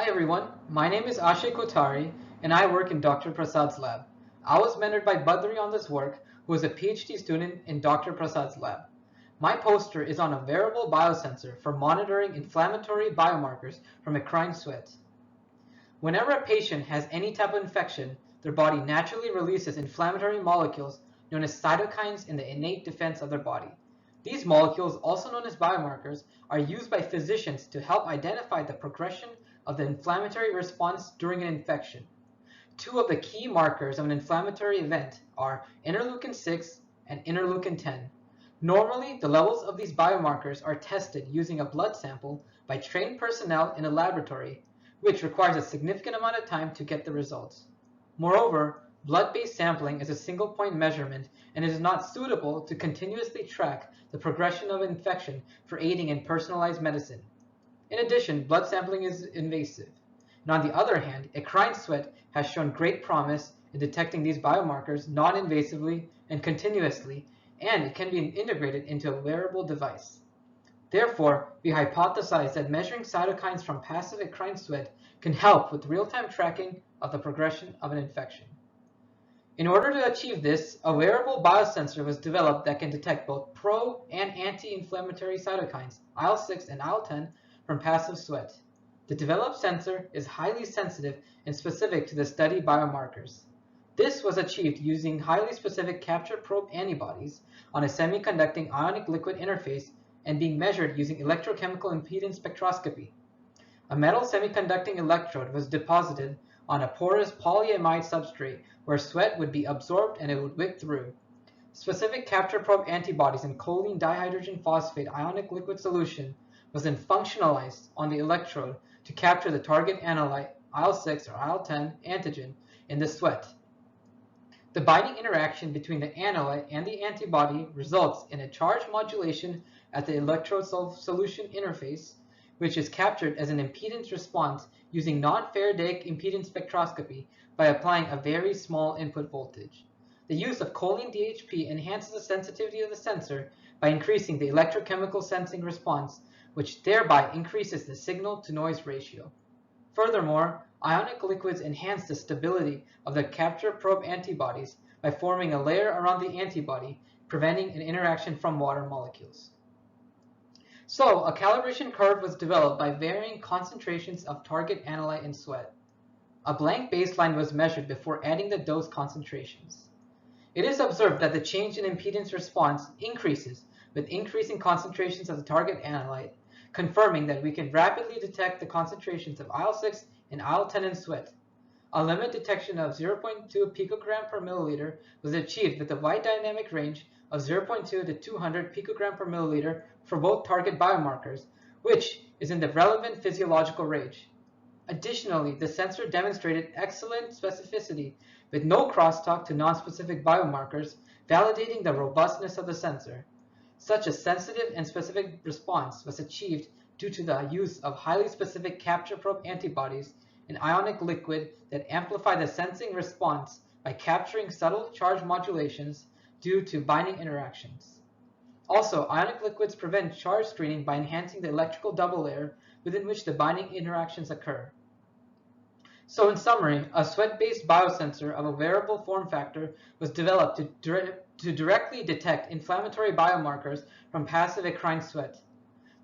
Hi everyone, my name is Aashay Kothari and I work in Dr. Prasad's lab. I was mentored by Badri on this work, who is a PhD student in Dr. Prasad's lab. My poster is on a wearable biosensor for monitoring inflammatory biomarkers from Eccrine sweat. Whenever a patient has any type of infection, their body naturally releases inflammatory molecules known as cytokines in the innate defense of their body. These molecules, also known as biomarkers, are used by physicians to help identify the progression of the inflammatory response during an infection. Two of the key markers of an inflammatory event are interleukin-6 and interleukin-10. Normally, the levels of these biomarkers are tested using a blood sample by trained personnel in a laboratory, which requires a significant amount of time to get the results. Moreover, blood-based sampling is a single-point measurement and is not suitable to continuously track the progression of infection for aiding in personalized medicine. In addition, blood sampling is invasive. And on the other hand, Eccrine sweat has shown great promise in detecting these biomarkers non-invasively and continuously, and it can be integrated into a wearable device. Therefore, we hypothesize that measuring cytokines from passive Eccrine sweat can help with real-time tracking of the progression of an infection. In order to achieve this, a wearable biosensor was developed that can detect both pro- and anti-inflammatory cytokines, IL-6 and IL-10, from passive sweat. The developed sensor is highly sensitive and specific to the study biomarkers. This was achieved using highly specific capture probe antibodies on a semiconducting ionic liquid interface and being measured using electrochemical impedance spectroscopy. A metal semiconducting electrode was deposited on a porous polyamide substrate where sweat would be absorbed and it would wick through. Specific capture probe antibodies in choline dihydrogen phosphate ionic liquid solution was then functionalized on the electrode to capture the target analyte, IL-6 or IL-10 antigen, in the sweat. The binding interaction between the analyte and the antibody results in a charge modulation at the electrode solution interface, which is captured as an impedance response using non-Faradaic impedance spectroscopy by applying a very small input voltage. The use of choline DHP enhances the sensitivity of the sensor by increasing the electrochemical sensing response, which thereby increases the signal-to-noise ratio. Furthermore, ionic liquids enhance the stability of the capture probe antibodies by forming a layer around the antibody, preventing an interaction from water molecules. So, a calibration curve was developed by varying concentrations of target analyte in sweat. A blank baseline was measured before adding the dose concentrations. It is observed that the change in impedance response increases with increasing concentrations of the target analyte, confirming that we can rapidly detect the concentrations of IL-6 and IL-10 in sweat. A limit detection of 0.2 picogram per milliliter was achieved with a wide dynamic range of 0.2 to 200 picogram per milliliter for both target biomarkers, which is in the relevant physiological range. Additionally, the sensor demonstrated excellent specificity with no crosstalk to nonspecific biomarkers, validating the robustness of the sensor. Such a sensitive and specific response was achieved due to the use of highly specific capture probe antibodies in ionic liquid that amplify the sensing response by capturing subtle charge modulations due to binding interactions. Also, ionic liquids prevent charge screening by enhancing the electrical double layer within which the binding interactions occur. So in summary, a sweat-based biosensor of a wearable form factor was developed to directly detect inflammatory biomarkers from passive Eccrine sweat.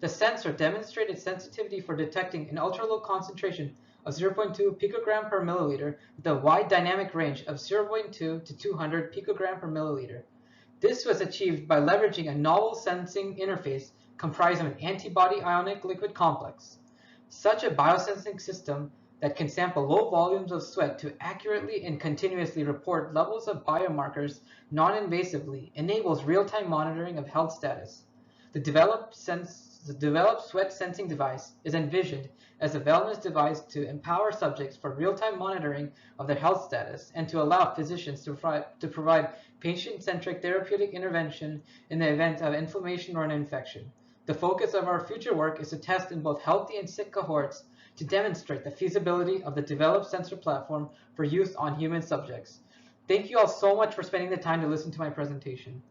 The sensor demonstrated sensitivity for detecting an ultra-low concentration of 0.2 picogram per milliliter with a wide dynamic range of 0.2 to 200 picogram per milliliter. This was achieved by leveraging a novel sensing interface comprised of an antibody ionic liquid complex. Such a biosensing system that can sample low volumes of sweat to accurately and continuously report levels of biomarkers non-invasively enables real-time monitoring of health status. The developed sweat sensing device is envisioned as a wellness device to empower subjects for real-time monitoring of their health status and to allow physicians to provide patient-centric therapeutic intervention in the event of inflammation or an infection. The focus of our future work is to test in both healthy and sick cohorts to demonstrate the feasibility of the developed sensor platform for use on human subjects. Thank you all so much for spending the time to listen to my presentation.